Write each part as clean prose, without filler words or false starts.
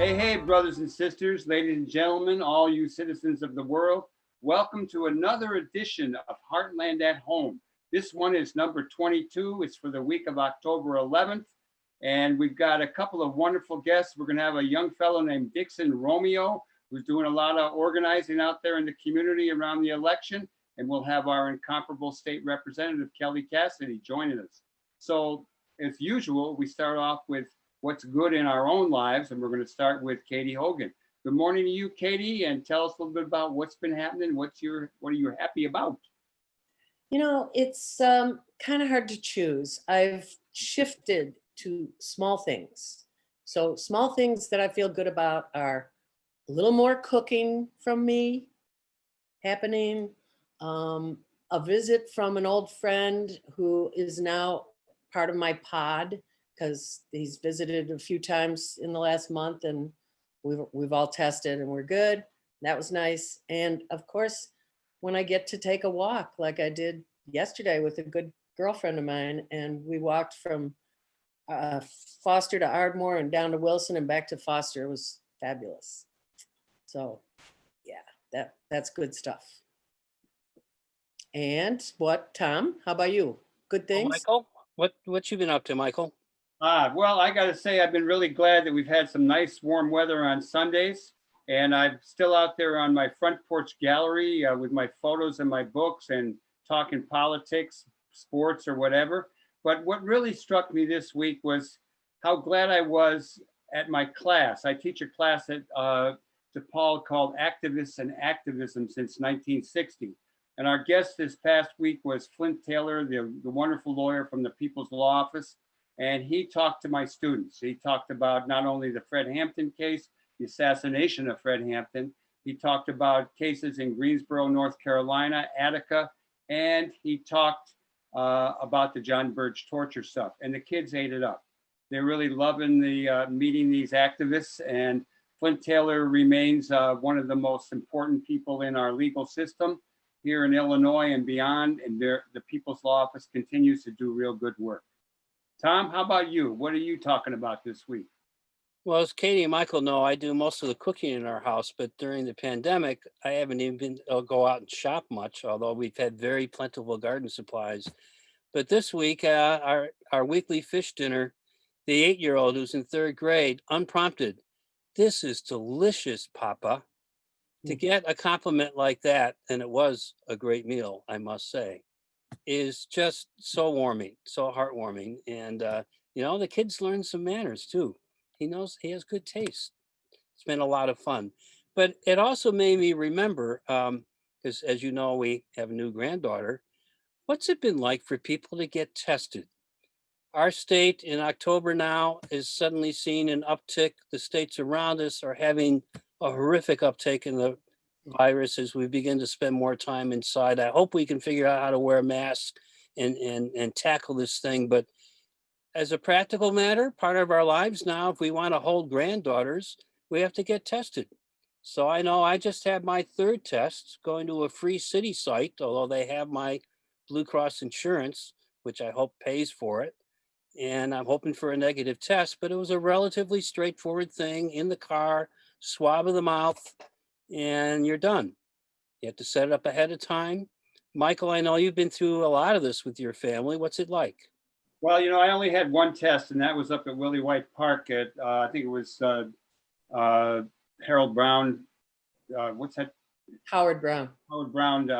Hey, brothers and sisters, ladies and gentlemen, all you citizens of the world, welcome to another edition of Heartland at Home. This one is number 22. It's for the week of October 11th. And we've got a couple of wonderful guests. We're going to have a young fellow named Dixon Romeo, who's doing a lot of organizing out there in the community around the election. And we'll have our incomparable state representative, Kelly Cassidy, joining us. So, as usual, we start off with what's good in our own lives, and we're going to start with Katy Hogan. Good morning to you, Katy, and tell us a little bit about what's been happening. What are you happy about? You know, it's kind of hard to choose. I've shifted to small things. So small things that I feel good about are a little more cooking from me happening, a visit from an old friend who is now part of my pod, because he's visited a few times in the last month, and we've all tested and we're good. That was nice. And of course, when I get to take a walk like I did yesterday with a good girlfriend of mine, and we walked from Foster to Ardmore and down to Wilson and back to Foster, it was fabulous. So yeah, that's good stuff. And what, Tom, how about you? Good things? Michael, what you been up to, Michael? Well, I got to say, I've been really glad that we've had some nice warm weather on Sundays. And I'm still out there on my front porch gallery with my photos and my books and talking politics, sports, or whatever. But what really struck me this week was how glad I was at my class. I teach a class at DePaul called Activists and Activism since 1960. And our guest this past week was Flint Taylor, the wonderful lawyer from the People's Law Office. And he talked to my students. He talked about not only the Fred Hampton case, the assassination of Fred Hampton. He talked about cases in Greensboro, North Carolina, Attica, and he talked about the John Birch torture stuff. And the kids ate it up. They're really loving the meeting these activists. And Flint Taylor remains one of the most important people in our legal system here in Illinois and beyond. And the People's Law Office continues to do real good work. Tom, how about you? What are you talking about this week? Well, as Katie and Michael know, I do most of the cooking in our house, but during the pandemic, I haven't even been go out and shop much, although we've had very plentiful garden supplies. But this week, our weekly fish dinner, the 8-year-old who's in 3rd grade, unprompted, "This is delicious, Papa." To get a compliment like that, and it was a great meal, I must say, is just so warming, so heartwarming. And, the kids learn some manners too. He knows he has good taste. It's been a lot of fun. But it also made me remember, because as you know, we have a new granddaughter. What's it been like for people to get tested? Our state in October now is suddenly seeing an uptick. The states around us are having a horrific uptake in the virus as we begin to spend more time inside. I hope we can figure out how to wear masks and tackle this thing. But as a practical matter, part of our lives now, if we want to hold granddaughters, we have to get tested. So I know I just had my 3rd test going to a free city site, although they have my Blue Cross insurance, which I hope pays for it. And I'm hoping for a negative test, but it was a relatively straightforward thing in the car, swab of the mouth, and you're done. You have to set it up ahead of time. Michael, I know you've been through a lot of this with your family. What's it like? Well, I only had one test, and that was up at Willie White Park at, I think it was Harold Brown. What's that? Howard Brown. Howard Brown.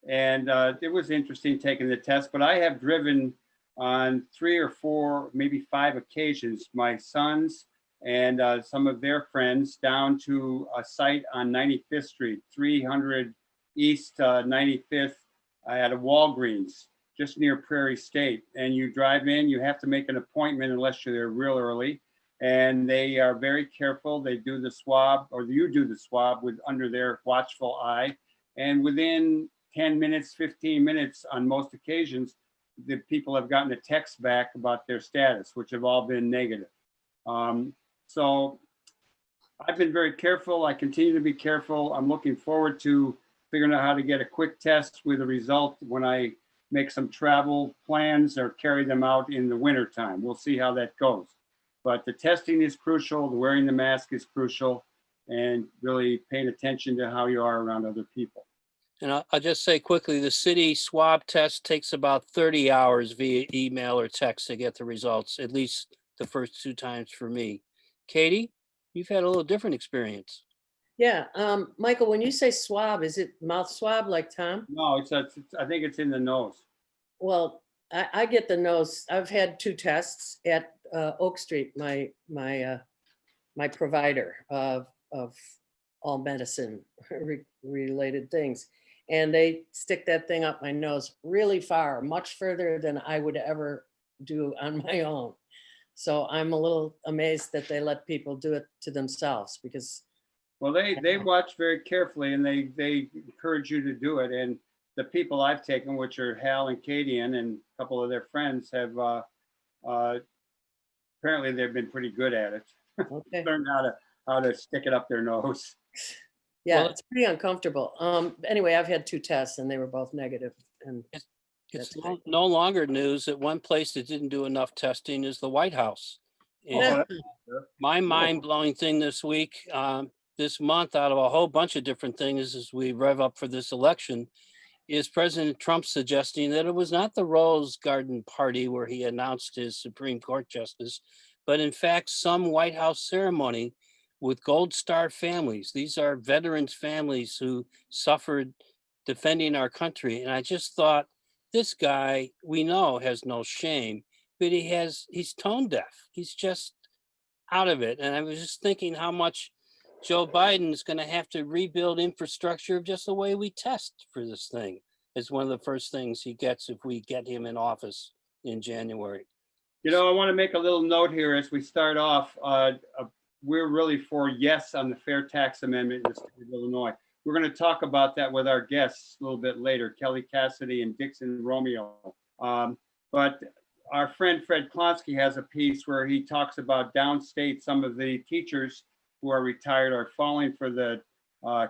And it was interesting taking the test, but I have driven on 3 or 4, maybe 5 occasions, my sons and some of their friends down to a site on 95th Street, 300 East 95th at a Walgreens, just near Prairie State. And you drive in, you have to make an appointment unless you're there real early. And they are very careful. They do the swab, or you do the swab under their watchful eye. And within 10 minutes, 15 minutes on most occasions, the people have gotten a text back about their status, which have all been negative. So I've been very careful. I continue to be careful. I'm looking forward to figuring out how to get a quick test with a result when I make some travel plans or carry them out in the winter time. We'll see how that goes. But the testing is crucial, the wearing the mask is crucial, and really paying attention to how you are around other people. And I'll just say quickly, the city swab test takes about 30 hours via email or text to get the results, at least the first 2 times for me. Katie, you've had a little different experience. Yeah, Michael, when you say swab, is it mouth swab like Tom? No, I think it's in the nose. Well, I get the nose. I've had 2 tests at Oak Street, my provider of all medicine related things. And they stick that thing up my nose really far, much further than I would ever do on my own. So I'm a little amazed that they let people do it to themselves because Well, they watch very carefully, and they encourage you to do it. And the people I've taken, which are Hal and Katie and a couple of their friends, have apparently they've been pretty good at it. okay. Learned how to stick it up their nose. Yeah, Well, it's pretty uncomfortable. Anyway, I've had 2 tests and they were both negative. And It's That's no longer news that one place that didn't do enough testing is the White House. And Yeah. my mind-blowing thing this week, this month, out of a whole bunch of different things as we rev up for this election, is President Trump suggesting that it was not the Rose Garden party where he announced his Supreme Court justice, but in fact, some White House ceremony with Gold Star families. These are veterans' families who suffered defending our country. And I just thought, this guy we know has no shame, but he's tone deaf. He's just out of it. And I was just thinking how much Joe Biden is going to have to rebuild infrastructure of just the way we test for this thing. It's one of the first things he gets if we get him in office in January. You know, I want to make a little note here as we start off. We're really for yes on the fair tax amendment in the state of Illinois. We're going to talk about that with our guests a little bit later, Kelly Cassidy and Dixon Romeo. But our friend Fred Klonsky has a piece where he talks about downstate, some of the teachers who are retired are falling for the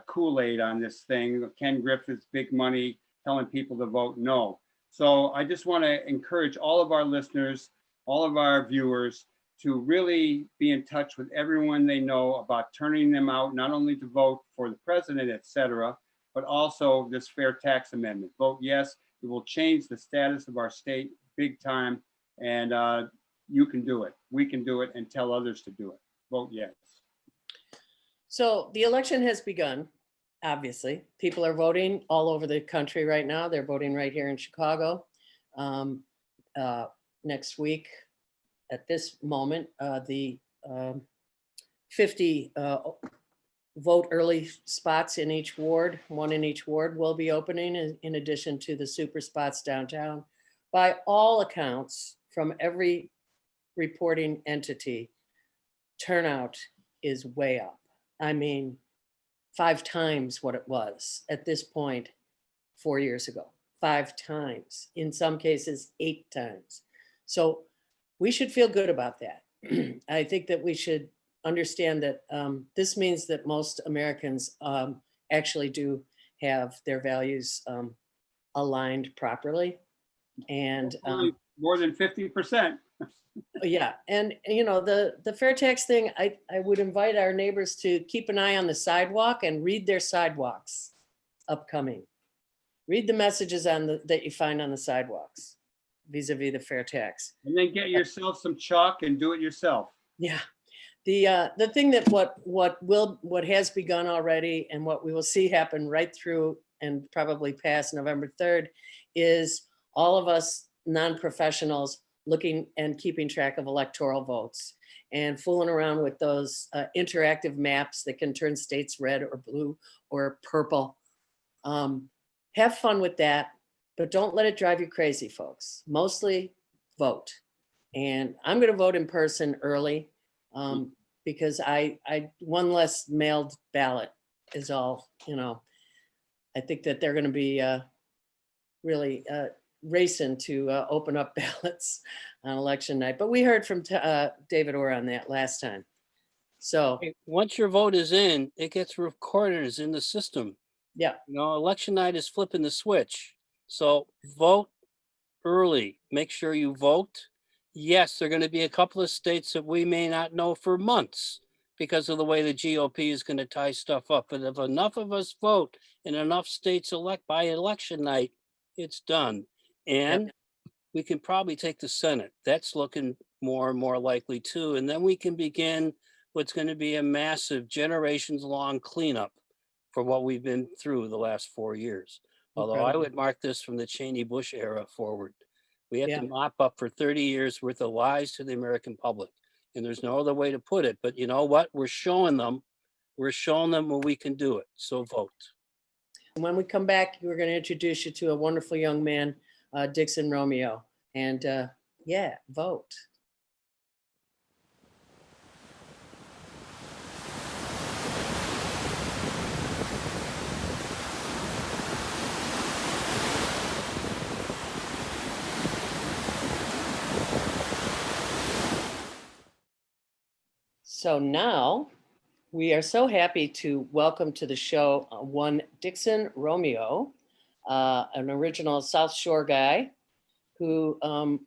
Kool-Aid on this thing. Ken Griffith's big money telling people to vote no. So I just want to encourage all of our listeners, all of our viewers, to really be in touch with everyone they know about turning them out, not only to vote for the president, et cetera, but also this fair tax amendment. Vote yes, it will change the status of our state big time, and you can do it. We can do it, and tell others to do it. Vote yes. So the election has begun, obviously. People are voting all over the country right now. They're voting right here in Chicago. Next week, at this moment, the 50 vote early spots in each ward, 1 in each ward, will be opening in addition to the super spots downtown. By all accounts, from every reporting entity, turnout is way up. I mean, 5 times what it was at this point 4 years ago. 5 times, in some cases 8 times. So we should feel good about that. I think that we should understand that this means that most Americans actually do have their values aligned properly. And more than 50%. yeah, and you know, the fair tax thing, I would invite our neighbors to keep an eye on the sidewalk and read their sidewalks upcoming. Read the messages that you find on the sidewalks vis-a-vis the fair tax. And then get yourself some chalk and do it yourself. Yeah. The thing that what has begun already and what we will see happen right through and probably past November 3rd is all of us non-professionals looking and keeping track of electoral votes and fooling around with those interactive maps that can turn states red or blue or purple. Have fun with that, but don't let it drive you crazy, folks. Mostly vote. And I'm going to vote in person early because I one less mailed ballot is all, you know. I think that they're going to be really racing to open up ballots on election night. But we heard from David Orr on that last time. So Once your vote is in, it gets recorded as in the system. yeah, You know, election night is flipping the switch. So vote early. Make sure you vote. yes, there are going to be a couple of states that we may not know for months because of the way the GOP is going to tie stuff up. But if enough of us vote and enough states elect by election night, it's done. And we can probably take the Senate. That's looking more and more likely too. And then we can begin what's going to be a massive generations long cleanup for what we've been through the last 4 years. Although I Incredible. would mark this from the Cheney Bush era forward. We have Yeah. to mop up for 30 years worth of lies to the American public. And there's no other way to put it. But you know what? We're showing them when we can do it. So vote. And when we come back, we're going to introduce you to a wonderful young man, Dixon Romeo. And yeah, vote. So now we are so happy to welcome to the show one Dixon Romeo, an original South Shore guy who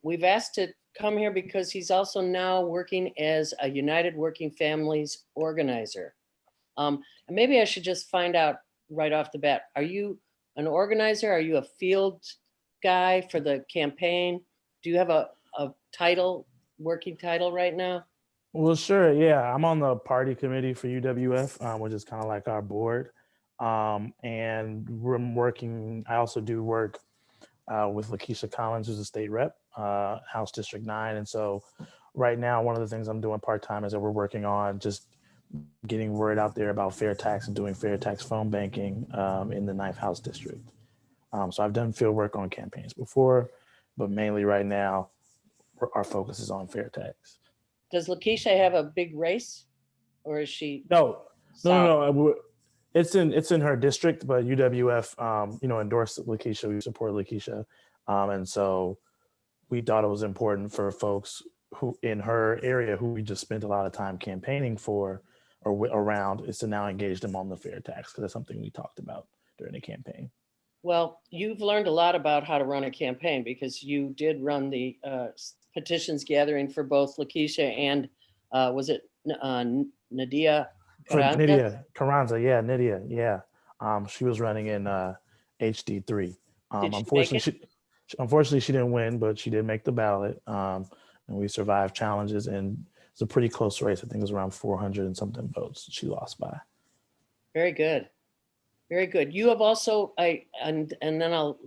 we've asked to come here because he's also now working as a United Working Families organizer. And maybe I should just find out right off the bat, are you an organizer? Are you a field guy for the campaign? Do you have a title, working title right now? Well, sure. Yeah, I'm on the party committee for UWF, which is kind of like our board. And we're working. I also do work with Lakeisha Collins, who's a state rep, House District 9. And so right now, one of the things I'm doing part-time is that we're working on just getting word out there about fair tax and doing fair tax phone banking in the 9th House District. So I've done field work on campaigns before, but mainly right now, our focus is on fair tax. Does Lakeisha have a big race, or is she? No. solid? It's in her district, but UWF, endorsed Lakeisha. We support Lakeisha, and so we thought it was important for folks who in her area who we just spent a lot of time campaigning for or around is to now engage them on the fair tax because that's something we talked about during the campaign. Well, you've learned a lot about how to run a campaign because you did run the petitions gathering for both Lakeisha and was it Nadia For Carranza? Nydia Carranza, yeah. She was running in HD3. Did she make it? Unfortunately, she didn't win, but she did make the ballot. And we survived challenges, and it's a pretty close race. I think it was around 400 and something votes she lost by. Very good. Very good. You have also, and then I'll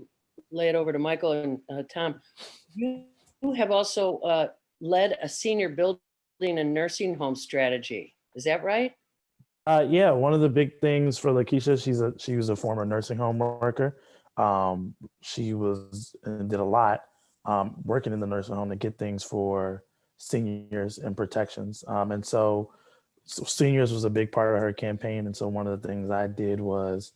lay it over to Michael and Tom. You have also led a senior building and nursing home strategy. Is that right? Yeah, one of the big things for Lakeisha, she was a former nursing home worker. She was and did a lot working in the nursing home to get things for seniors and protections. And so seniors was a big part of her campaign. And so one of the things I did was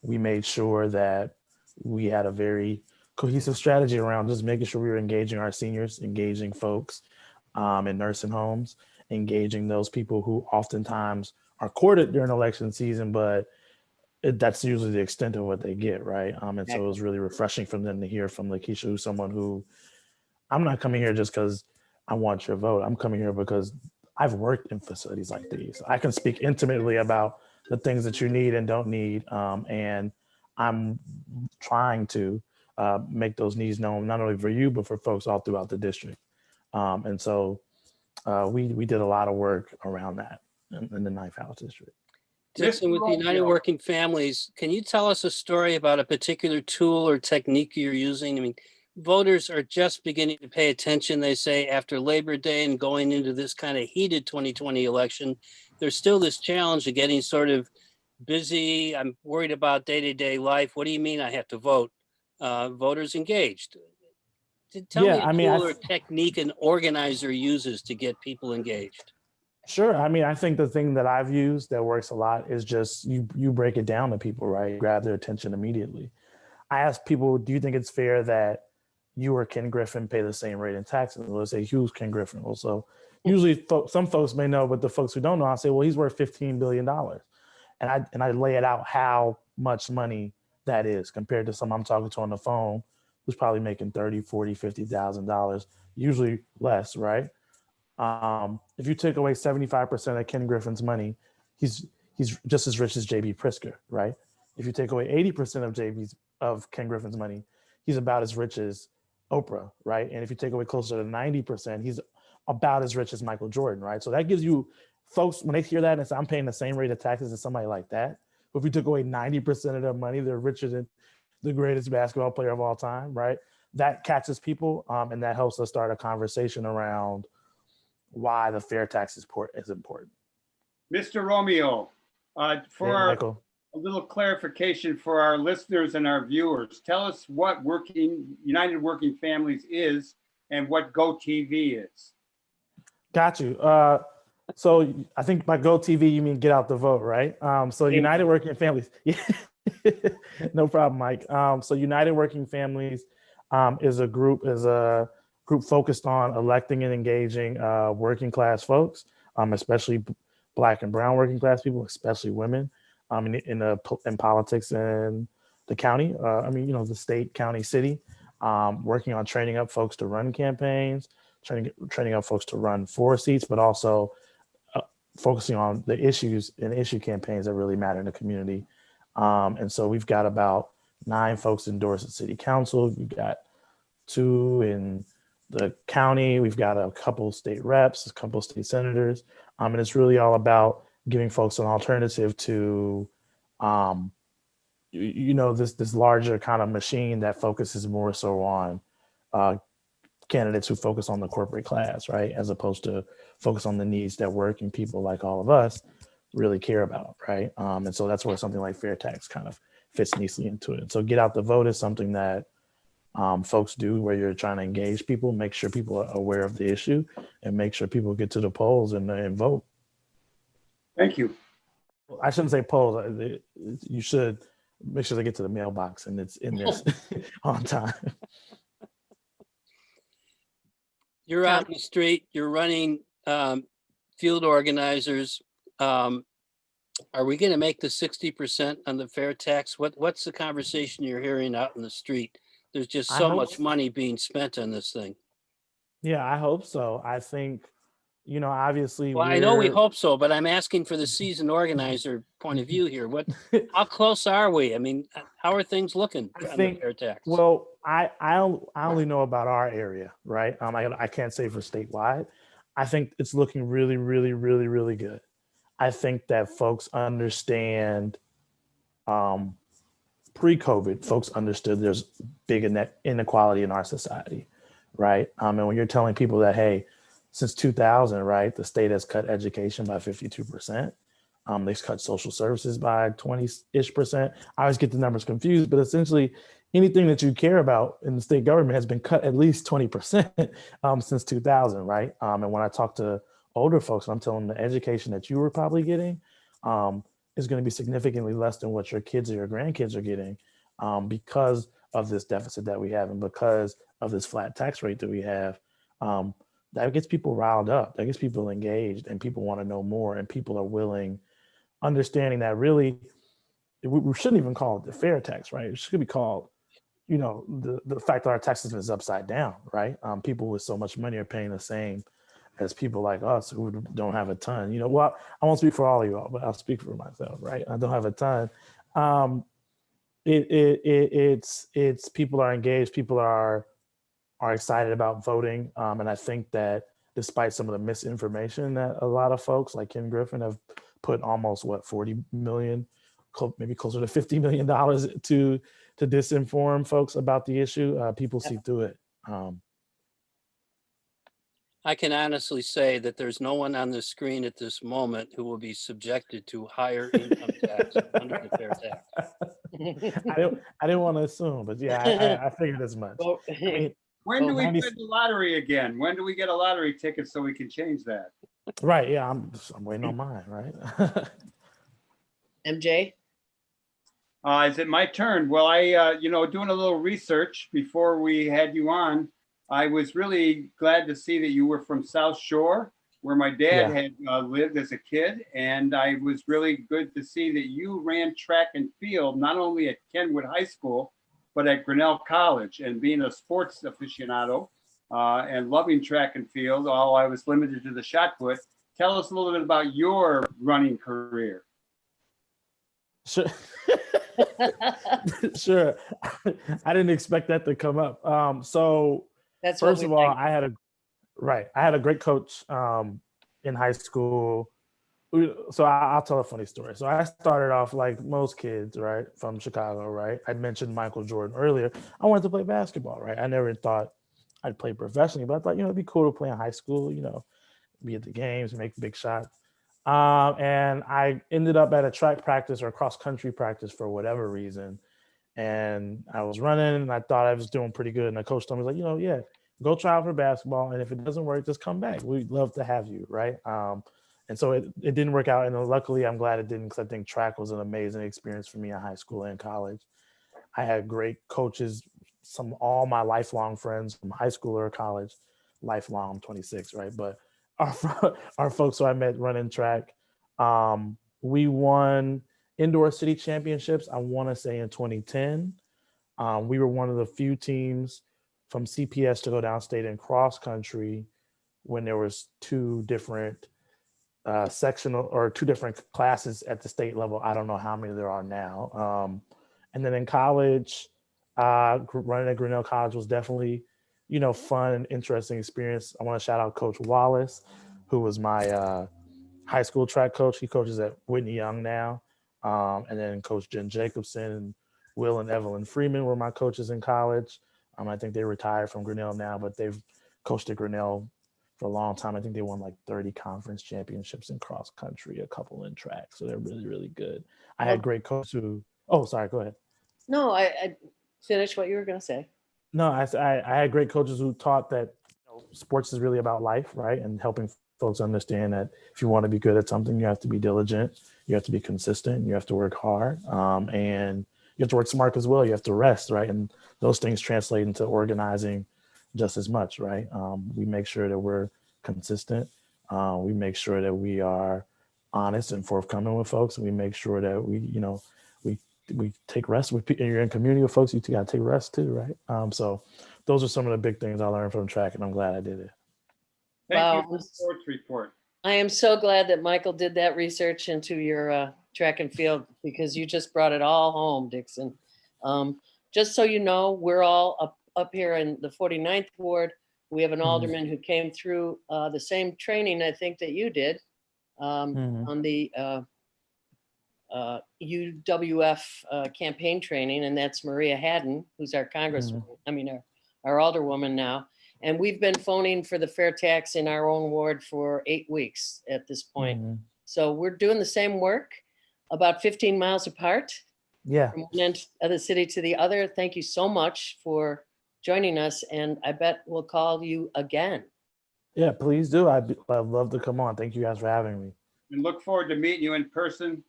we made sure that we had a very cohesive strategy around just making sure we were engaging our seniors, engaging folks in nursing homes, engaging those people who oftentimes are courted during election season, but that's usually the extent of what they get, right? And so it was really refreshing for them to hear from Lakeisha, who's someone who, I'm not coming here just because I want your vote. I'm coming here because I've worked in facilities like these. I can speak intimately about the things that you need and don't need. And I'm trying to make those needs known, not only for you, but for folks all throughout the district. And so we did a lot of work around that in the 9th House District. Dixon, with the United Working Families, can you tell us a story about a particular tool or technique you're using? I mean, voters are just beginning to pay attention, they say, after Labor Day and going into this kind of heated 2020 election. There's still this challenge of getting sort of busy. I'm worried about day-to-day life. What do you mean I have to vote? Voters engaged. Tell me a tool or technique an organizer uses to get people engaged. Sure. I mean, I think the thing that I've used that works a lot is just you break it down to people, right? Grab their attention immediately. I ask people, do you think it's fair that you or Ken Griffin pay the same rate in taxes? Let's say, who's Ken Griffin? Well, so usually some folks may know, but the folks who don't know, I say, well, he's worth $15 billion. And I lay it out how much money that is compared to some I'm talking to on the phone who's probably making 30, 40, $50,000, usually less, right? If you take away 75% of Ken Griffin's money, he's just as rich as JB Prisker, right? If you take away 80% of Ken Griffin's money, he's about as rich as Oprah, right? And if you take away closer to 90%, he's about as rich as Michael Jordan, right? So that gives you folks, when they hear that and say, I'm paying the same rate of taxes as somebody like that. But if you took away 90% of their money, they're richer than the greatest basketball player of all time, right? That catches people, and that helps us start a conversation around why the fair tax is important. Mr. Romeo, for Hey, our, Michael. a little clarification for our listeners and our viewers, tell us what United Working Families is and what GoTV is. Got you. So I think by GoTV, you mean get out the vote, right? So Amen. United Working Families. Yeah. No problem, Mike. So United Working Families is a group focused on electing and engaging working class folks, especially Black and brown working class people, especially women, in politics in the county. The state, county, city, working on training up folks to run campaigns, training up folks to run for seats, but also focusing on the issues and issue campaigns that really matter in the community. And so we've got about 9 folks endorsed at city council. We've got 2 in the county. We've got a couple state reps, a couple state senators. And it's really all about giving folks an alternative to, this larger kind of machine that focuses more so on candidates who focus on the corporate class, right? As opposed to focus on the needs that working people like all of us really care about, right? And so that's where something like fair tax kind of fits neatly into it. So get out the vote is something that folks do where you're trying to engage people, make sure people are aware of the issue, and make sure people get to the polls and vote. Thank you. I shouldn't say polls. You should make sure they get to the mailbox and it's in there on time. You're out in the street, you're running field organizers. Are we going to make the 60% on the fair tax? What's the conversation you're hearing out in the street? There's just so much money being spent on this thing. Yeah, I hope so. I think, obviously. Well, I know we hope so, but I'm asking for the seasoned organizer point of view here. How close are we? I mean, how are things looking on the fair tax? Well, I only know about our area, right? I can't say for statewide. I think it's looking really, really, really, really good. I think that folks understand, pre-COVID, folks understood there's big inequality in our society, right? And when you're telling people that, hey, since 2000, right, the state has cut education by 52%. They've cut social services by 20-ish%. I always get the numbers confused, but essentially anything that you care about in the state government has been cut at least 20% since 2000, right? And when I talk to older folks, I'm telling them the education that you were probably getting is going to be significantly less than what your kids or your grandkids are getting because of this deficit that we have and because of this flat tax rate that we have. That gets people riled up, that gets people engaged, and people want to know more, and people are willing, understanding that really, we shouldn't even call it the fair tax, right? It should be called, the fact that our tax system is upside down, right? People with so much money are paying the same as people like us who don't have a ton. Well, I won't speak for all of you all, but I'll speak for myself, right? I don't have a ton. It's people are engaged, people are excited about voting. And I think that despite some of the misinformation that a lot of folks like Ken Griffin have put almost 40 million, maybe closer to $50 million to disinform folks about the issue, people see through it. I can honestly say that there's no one on the screen at this moment who will be subjected to higher income tax under the fair tax. I didn't want to assume, but yeah, I figured as much. Well, When do we get the lottery again? When do we get a lottery ticket so we can change that? Right. Yeah. I'm waiting on mine. Right. MJ? Is it my turn? Well, I, doing a little research before we had you on, I was really glad to see that you were from South Shore, where my dad had lived as a kid. And I was really good to see that you ran track and field, not only at Kenwood High School, but at Grinnell College. And being a sports aficionado and loving track and field, although I was limited to the shot put, tell us a little bit about your running career. Sure. Sure. I didn't expect that to come up. So That's first what of we all, like. I had a great coach in high school. So I'll tell a funny story. So I started off like most kids, right, from Chicago, right? I mentioned Michael Jordan earlier. I wanted to play basketball, right? I never thought I'd play professionally, but I thought, it'd be cool to play in high school, be at the games, make big shots. And I ended up at a track practice or cross country practice for whatever reason. And I was running and I thought I was doing pretty good. And the coach told me, yeah, go try out for basketball. And if it doesn't work, just come back. We'd love to have you. Right. And so it didn't work out. And luckily, I'm glad it didn't, because I think track was an amazing experience for me in high school and college. I had great coaches, all my lifelong friends from high school or college, lifelong, I'm 26, right? But our folks who I met running track, we won indoor city championships, I want to say in 2010. We were one of the few teams from CPS to go downstate in cross country when there was two different sectional or two different classes at the state level. I don't know how many there are now. And then in college, running at Grinnell College was definitely, fun and interesting experience. I want to shout out Coach Wallace, who was my high school track coach. He coaches at Whitney Young now. And then Coach Jen Jacobson and Will and Evelyn Freeman were my coaches in college. I think they retired from Grinnell now, but they've coached at Grinnell for a long time. I think they won like 30 conference championships in cross country, a couple in track. So they're really, really good. I had great coaches who, sorry, go ahead. No, I finished what you were going to say. No, I had great coaches who taught that sports is really about life, right? And helping folks understand that if you want to be good at something, you have to be diligent, you have to be consistent, you have to work hard, and you have to work smart as well. You have to rest, right? And those things translate into organizing just as much, right? We make sure that we're consistent. We make sure that we are honest and forthcoming with folks. And we make sure that we take rest. You're in community with folks, you got to take rest too, right? So those are some of the big things I learned from track, and I'm glad I did it. Thank you for the sports report. I am so glad that Michael did that research into your track and field, because you just brought it all home, Dixon. Just so you know, we're all up here in the 49th Ward. We have an alderman who came through the same training, I think, that you did on the UWF campaign training, and that's Maria Haddon, who's our congresswoman, our alderwoman now. And we've been phoning for the fair tax in our own ward for 8 weeks at this point. So we're doing the same work, about 15 miles apart. Yeah. From one end of the city to the other. Thank you so much for joining us. And I bet we'll call you again. Yeah, please do. I'd love to come on. Thank you guys for having me. And look forward to meeting you in person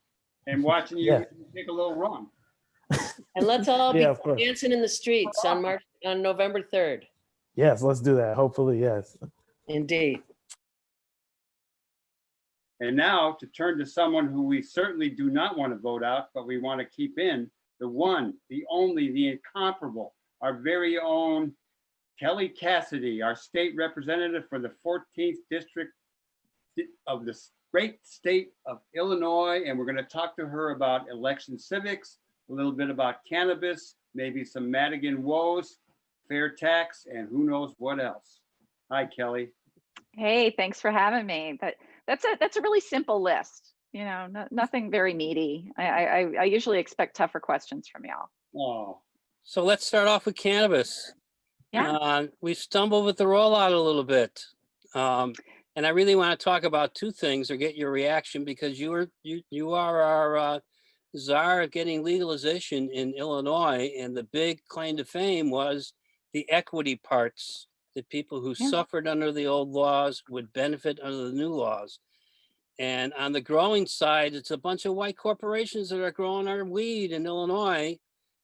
and watching you take a little run. And let's all be dancing in the streets on November 3rd. Yes, let's do that. Hopefully, yes. Indeed. And now to turn to someone who we certainly do not want to vote out, but we want to keep in, the one, the only, the incomparable, our very own Kelly Cassidy, our state representative for the 14th district of the great state of Illinois. And we're going to talk to her about election civics, a little bit about cannabis, maybe some Madigan woes, fair tax, and who knows what else. Hi, Kelly. Hey, thanks for having me. That's a really simple list. Nothing very meaty. I usually expect tougher questions from y'all. Oh. So let's start off with cannabis. Yeah. We stumbled with the rollout a little bit. And I really want to talk about two things or get your reaction, because you are our czar of getting legalization in Illinois. And the big claim to fame was the equity parts, that people who suffered under the old laws would benefit under the new laws. And on the growing side, it's a bunch of white corporations that are growing our weed in Illinois.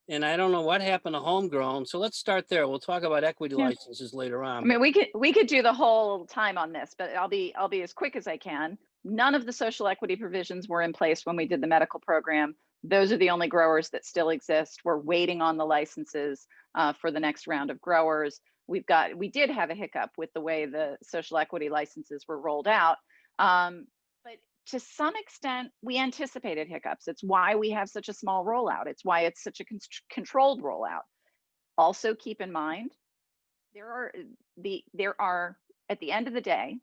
And I don't know what happened to homegrown. So let's start there. We'll talk about equity licenses later on. I mean, we could do the whole time on this, but I'll be as quick as I can. None of the social equity provisions were in place when we did the medical program. Those are the only growers that still exist. We're waiting on the licenses for the next round of growers. We did have a hiccup with the way the social equity licenses were rolled out. But to some extent, we anticipated hiccups. It's why we have such a small rollout. It's why it's such a controlled rollout. Also keep in mind, there are at the end of the day,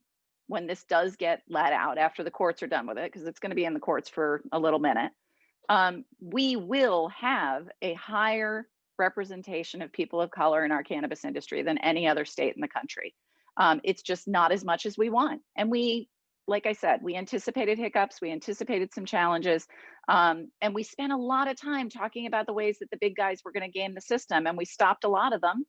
when this does get let out after the courts are done with it, because it's going to be in the courts for a little minute, we will have a higher representation of people of color in our cannabis industry than any other state in the country. It's just not as much as we want. And like I said, we anticipated hiccups, we anticipated some challenges, and we spent a lot of time talking about the ways that the big guys were going to game the system, and we stopped a lot of them,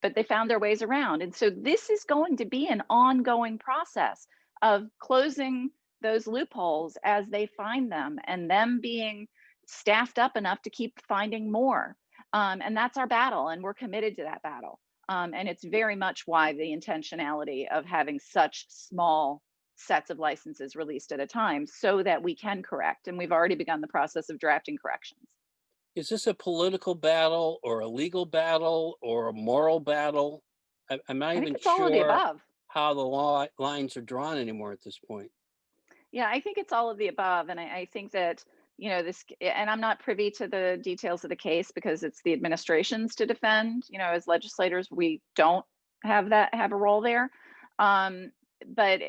but they found their ways around. And so this is going to be an ongoing process of closing those loopholes as they find them, and them being staffed up enough to keep finding more. And that's our battle, and we're committed to that battle. And it's very much why the intentionality of having such small sets of licenses released at a time, so that we can correct. And we've already begun the process of drafting corrections. Is this a political battle or a legal battle or a moral battle? I'm not I think even it's all of the sure above. how the law lines are drawn anymore at this point. Yeah, I think it's all of the above. And I think that, and I'm not privy to the details of the case because it's the administration's to defend. As legislators, we don't have a role there. But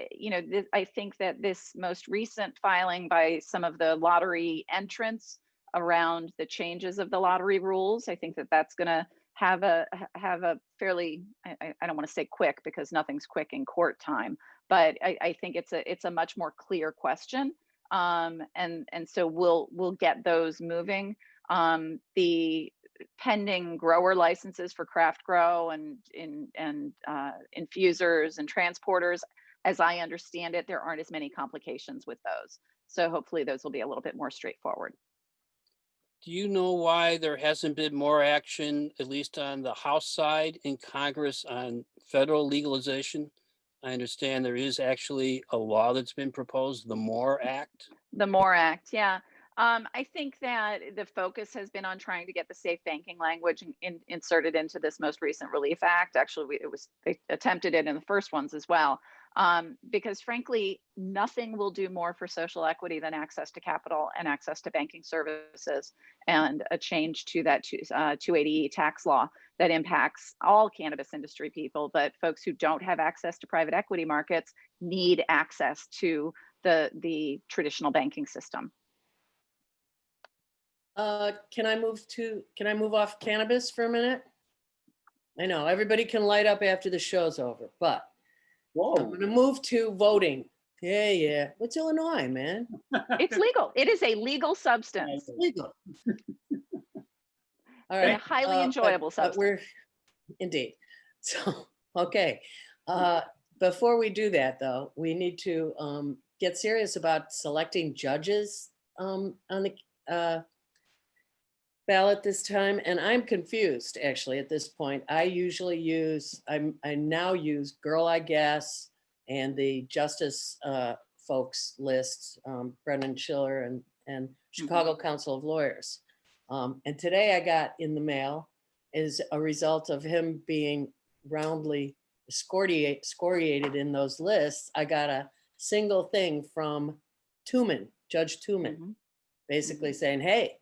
I think that this most recent filing by some of the lottery entrants around the changes of the lottery rules, I think that that's going to have a fairly, I don't want to say quick, because nothing's quick in court time, but I think it's a much more clear question, and so we'll get those moving. The pending grower licenses for craft grow and infusers and transporters, as I understand it, there aren't as many complications with those. So hopefully those will be a little bit more straightforward. Do you know why there hasn't been more action, at least on the House side in Congress, on federal legalization? I understand there is actually a law that's been proposed, the MORE Act. The MORE Act, yeah. I think that the focus has been on trying to get the safe banking language inserted into this most recent Relief Act. Actually, they attempted it in the first ones as well. Because frankly, nothing will do more for social equity than access to capital and access to banking services, and a change to that 280E tax law that impacts all cannabis industry people, but folks who don't have access to private equity markets need access to the traditional banking system. Can I move off cannabis for a minute? I know everybody can light up after the show's over, but I'm going to move to voting. Yeah. What's Illinois, man? It's legal. It is a legal substance. It's legal. All And right. a highly enjoyable substance. Indeed. So, okay. Before we do that, though, we need to get serious about selecting judges on the ballot this time, and I'm confused actually at this point. I now use Girl I Guess and the Justice folks list, Brendan Schiller and Chicago Council of Lawyers. And today I got in the mail is a result of him being roundly scoriated in those lists. I got a single thing from Judge Tooman, basically saying, hey,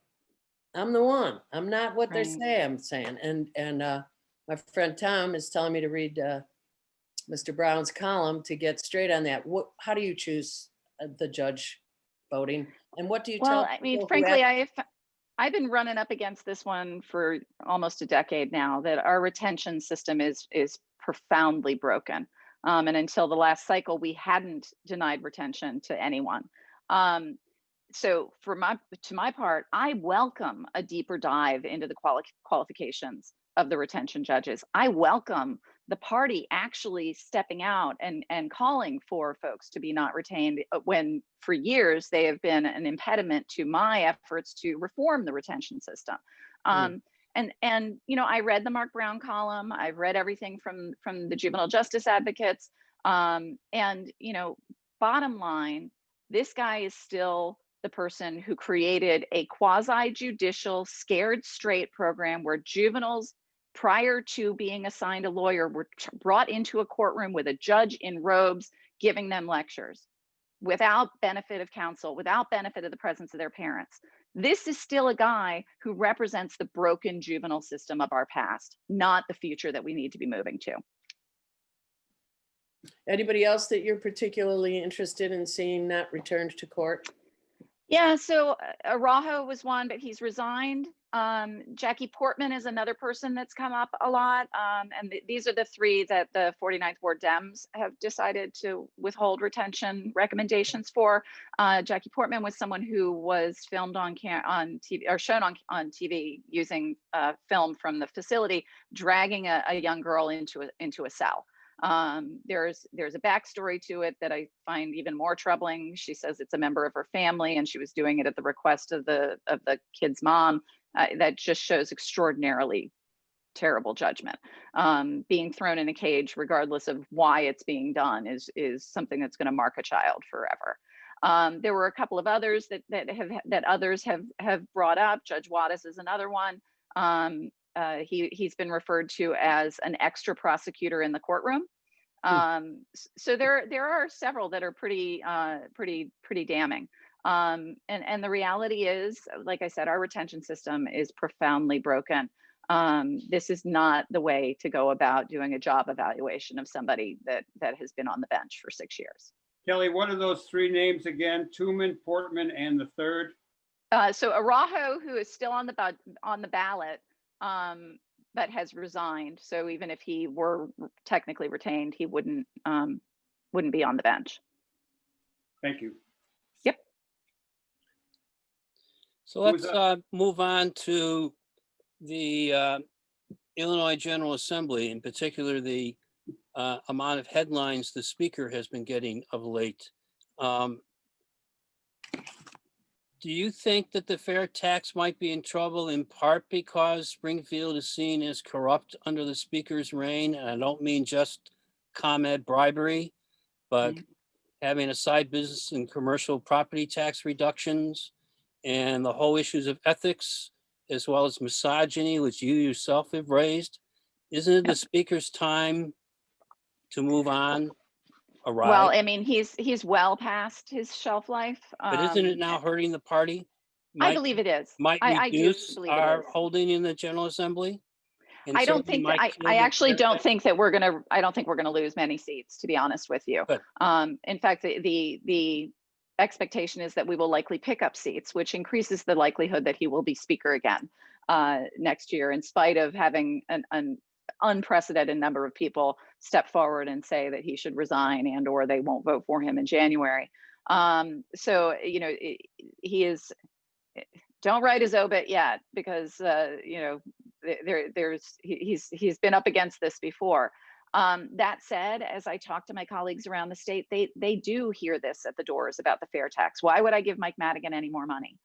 I'm the one. I'm not what they say I'm saying. And my friend Tom is telling me to read Mr. Brown's column to get straight on that. How do you choose the judge voting? And what do you tell? Well, I mean, frankly, I've been running up against this one for almost a decade now, that our retention system is profoundly broken. And until the last cycle, we hadn't denied retention to anyone. So to my part, I welcome a deeper dive into the qualifications of the retention judges. I welcome the party actually stepping out and calling for folks to be not retained, when for years they have been an impediment to my efforts to reform the retention system. And I read the Mark Brown column. I've read everything from the juvenile justice advocates. Bottom line, this guy is still the person who created a quasi-judicial scared straight program where juveniles, prior to being assigned a lawyer, were brought into a courtroom with a judge in robes giving them lectures without benefit of counsel, without benefit of the presence of their parents. This is still a guy who represents the broken juvenile system of our past, not the future that we need to be moving to. Anybody else that you're particularly interested in seeing not returned to court? Yeah, so Araujo was one, but he's resigned. Jackie Portman is another person that's come up a lot. And these are the three that the 49th Ward Dems have decided to withhold retention recommendations for. Jackie Portman was someone who was filmed on TV, or shown on TV using film from the facility, dragging a young girl into a cell. There's a backstory to it that I find even more troubling. She says it's a member of her family and she was doing it at the request of the kid's mom. That just shows extraordinarily terrible judgment. Being thrown in a cage, regardless of why it's being done, is something that's going to mark a child forever. There were a couple of others that others have brought up. Judge Wattis is another one. He's been referred to as an extra prosecutor in the courtroom. So there are several that are pretty damning. And the reality is, like I said, our retention system is profoundly broken. This is not the way to go about doing a job evaluation of somebody that has been on the bench for 6 years. Kelly, what are those three names again? Tooman, Portman, and the third? So Araujo, who is still on the ballot, but has resigned. So even if he were technically retained, he wouldn't be on the bench. Thank you. Yep. So let's move on to the Illinois General Assembly, in particular the amount of headlines the speaker has been getting of late. Do you think that the fair tax might be in trouble in part because Springfield is seen as corrupt under the speaker's reign? And I don't mean just ComEd bribery, but having a side business in commercial property tax reductions and the whole issues of ethics, as well as misogyny, which you yourself have raised. Isn't it the speaker's time to move on? Well, I mean, he's well past his shelf life. But isn't it now hurting the party? I believe it is. Might reduce believe our it is. holding in the General Assembly? And I don't think I actually don't think that we're gonna lose many seats, to be honest with you. Good. In fact, the expectation is that we will likely pick up seats, which increases the likelihood that he will be speaker again next year, in spite of having an unprecedented number of people step forward and say that he should resign and or they won't vote for him in January. So, you know, he is, don't write his obit yet, because, you know, he's been up against this before. That said, as I talk to my colleagues around the state, they do hear this at the doors about the fair tax. Why would I give Mike Madigan any more money?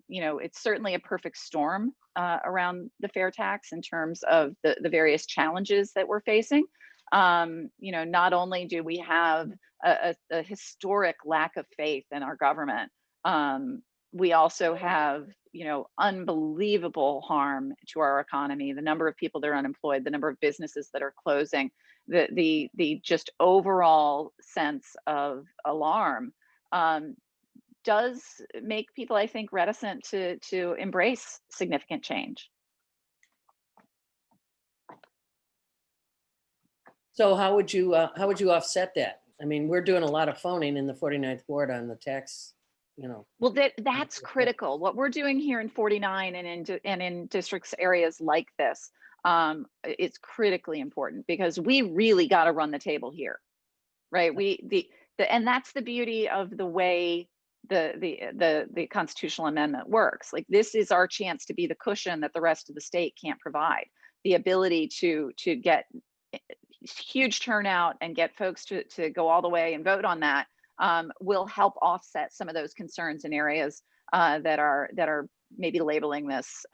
You know, it's certainly a perfect storm around the fair tax in terms of the various challenges that we're facing. You know, not only do we have a historic lack of faith in our government, we also have, you know, unbelievable harm to our economy, the number of people that are unemployed, the number of businesses that are closing, the just overall sense of alarm does make people, I think, reticent to embrace significant change. So how would you offset that? I mean, we're doing a lot of phoning in the 49th Ward on the tax, you know. Well, that's critical. What we're doing here in 49 and in districts areas like this, it's critically important, because we really got to run the table here, right? And that's the beauty of the way the constitutional amendment works. Like, this is our chance to be the cushion that the rest of the state can't provide. The ability to get huge turnout and get folks to go all the way and vote on that will help offset some of those concerns in areas that are maybe labeling this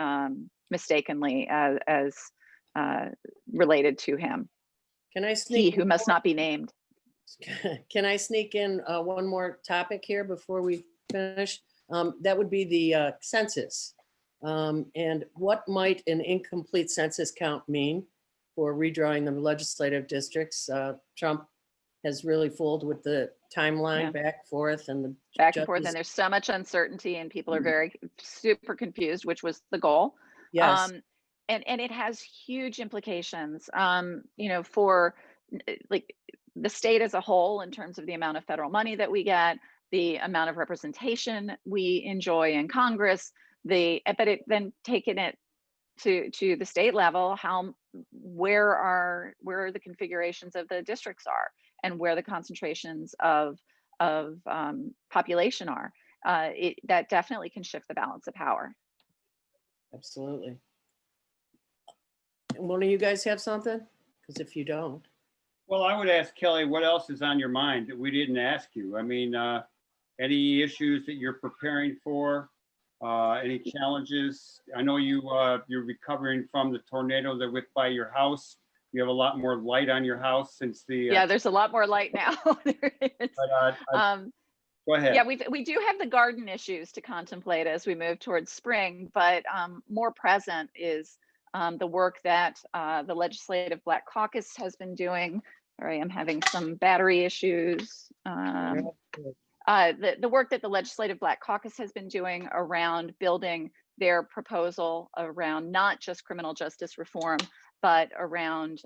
mistakenly as related to him. Can I sneak? He who must not be named. Can I sneak in one more topic here before we finish. That would be the census. And what might an incomplete census count mean for redrawing the legislative districts? Trump has really fooled with the timeline back forth and the back and forth, judges- and there's so much uncertainty and people are very super confused, which was the goal. Yes. And it has huge implications, you know, for like the state as a whole in terms of the amount of federal money that we get, the amount of representation we enjoy in Congress, but it then taking it to the state level, where the configurations of the districts are and where the concentrations of population are. That definitely can shift the balance of power. Absolutely. And one of you guys have something? Because if you don't. Well, I would ask Kelly, what else is on your mind that we didn't ask you? I mean, any issues that you're preparing for? Any challenges? I know you're recovering from the tornado that went by your house. You have a lot more light on your house since the. Yeah, there's a lot more light now. There is. But, go ahead. Yeah, we do have the garden issues to contemplate as we move towards spring, but more present is the work that the Legislative Black Caucus has been doing. Sorry, I'm having some battery issues. The work that the Legislative Black Caucus has been doing around building their proposal around not just criminal justice reform, but around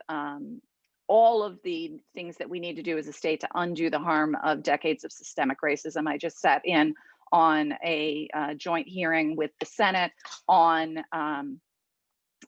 all of the things that we need to do as a state to undo the harm of decades of systemic racism. I just sat in on a joint hearing with the Senate on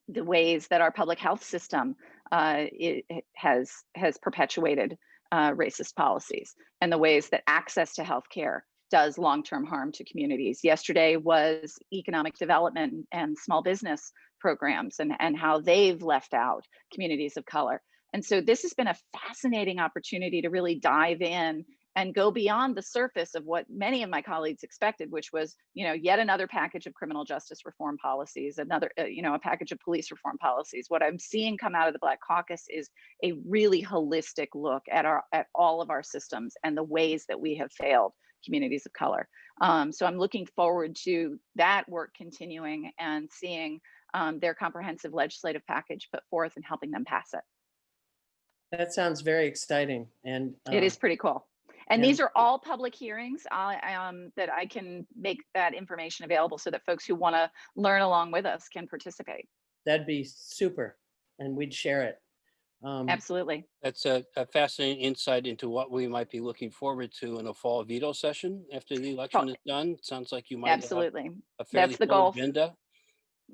the ways that our public health system it has perpetuated racist policies, and the ways that access to healthcare does long-term harm to communities. Yesterday was economic development and small business programs and how they've left out communities of color. And so this has been a fascinating opportunity to really dive in and go beyond the surface of what many of my colleagues expected, which was, you know, yet another package of criminal justice reform policies, another, you know, a package of police reform policies. What I'm seeing come out of the Black Caucus is a really holistic look at all of our systems and the ways that we have failed communities of color. So I'm looking forward to that work continuing and seeing their comprehensive legislative package put forth and helping them pass it. That sounds very exciting. And it is pretty cool. And yeah. these are all public hearings that I can make that information available so that folks who want to learn along with us can participate. That'd be super. And we'd share it. Absolutely. That's a fascinating insight into what we might be looking forward to in a fall veto session after the election is done. It sounds like you might absolutely have a fairly that's the full goal. agenda.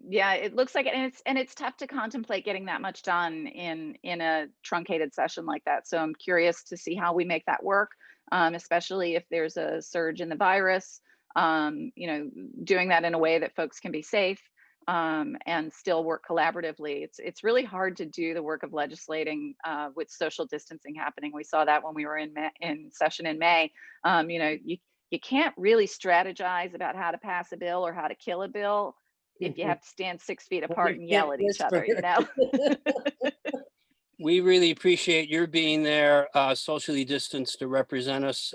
Yeah, it looks like it, and it's tough to contemplate getting that much done in a truncated session like that. So I'm curious to see how we make that work, especially if there's a surge in the virus. You know, doing that in a way that folks can be safe and still work collaboratively. It's really hard to do the work of legislating with social distancing happening. We saw that when we were in session in May. You know, you can't really strategize about how to pass a bill or how to kill a bill if you have to stand 6 feet apart and yell at each other, you know. We really appreciate your being there, socially distanced, to represent us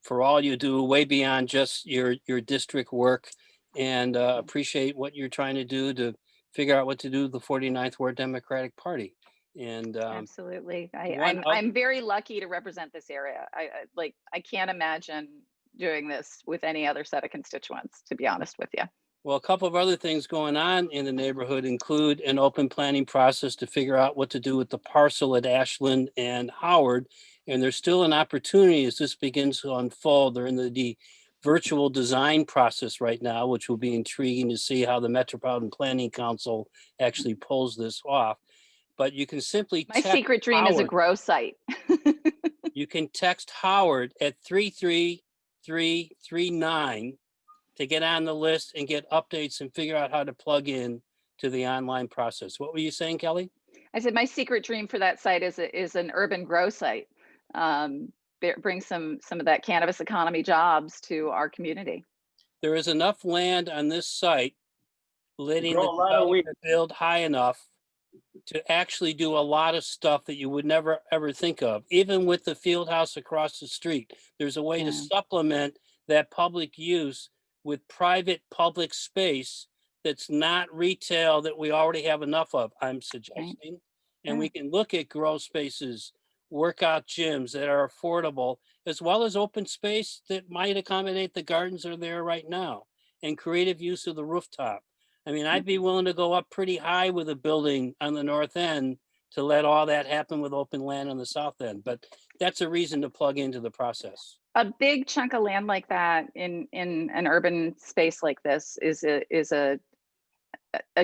for all you do, way beyond just your district work, and appreciate what you're trying to do to figure out what to do with the 49th Ward Democratic Party. And absolutely, I'm very lucky to represent this area. I can't imagine doing this with any other set of constituents, to be honest with you. Well, a couple of other things going on in the neighborhood include an open planning process to figure out what to do with the parcel at Ashland and Howard. And there's still an opportunity as this begins to unfold. They're in the virtual design process right now, which will be intriguing to see how the Metropolitan Planning Council actually pulls this off. But you can simply My secret dream Howard. Is a grow site. You can text Howard at 33339 to get on the list and get updates and figure out how to plug in to the online process. What were you saying, Kelly? I said my secret dream for that site is an urban grow site. Bring some of that cannabis economy jobs to our community. There is enough land on this site, letting the developer build high enough to actually do a lot of stuff that you would never ever think of. Even with the field house across the street, there's a way to supplement that public use with private public space that's not retail that we already have enough of, I'm suggesting. And we can look at grow spaces, workout gyms that are affordable, as well as open space that might accommodate the gardens that are there right now, and creative use of the rooftop. I mean, I'd be willing to go up pretty high with a building on the north end to let all that happen with open land on the south end, but that's a reason to plug into the process. A big chunk of land like that in an urban space like this is a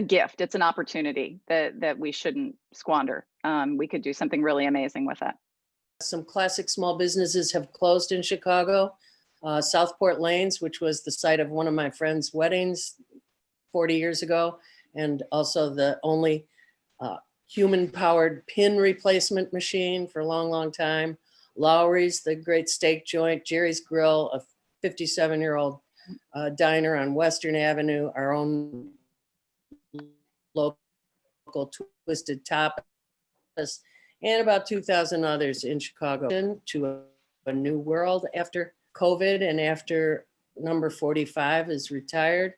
gift. It's an opportunity that we shouldn't squander. We could do something really amazing with it. Some classic small businesses have closed in Chicago. Southport Lanes, which was the site of one of my friend's weddings 40 years ago, and also the only human-powered pin replacement machine for a long, long time. Lowry's, the great steak joint. Jerry's Grill, a 57-year-old diner on Western Avenue. Our own local Twisted Tapas, and about 2,000 others in Chicago. To a new world after COVID and after number 45 is retired.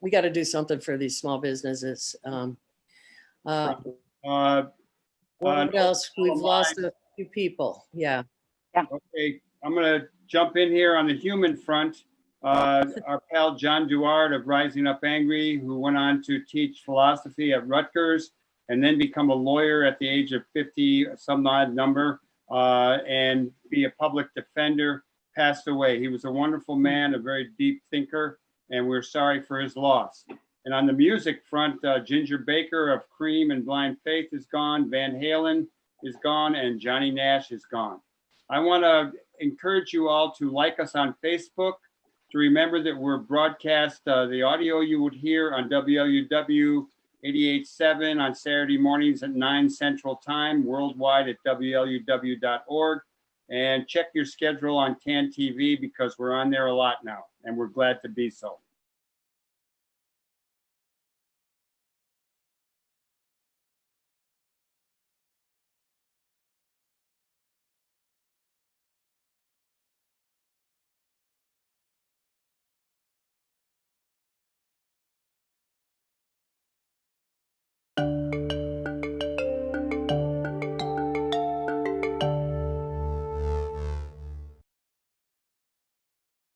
We got to do something for these small businesses. What else? We've lost a few people. Yeah. Okay, I'm going to jump in here on the human front. Our pal John Duard of Rising Up Angry, who went on to teach philosophy at Rutgers and then become a lawyer at the age of 50, some odd number, and be a public defender, passed away. He was a wonderful man, a very deep thinker, and we're sorry for his loss. And on the music front, Ginger Baker of Cream and Blind Faith is gone, Van Halen is gone, and Johnny Nash is gone. I want to encourage you all to like us on Facebook, to remember that we're broadcast, the audio you would hear on WLUW 88.7 on Saturday mornings at 9 Central Time, worldwide at WLUW.org. And check your schedule on CAN TV because we're on there a lot now, and we're glad to be so.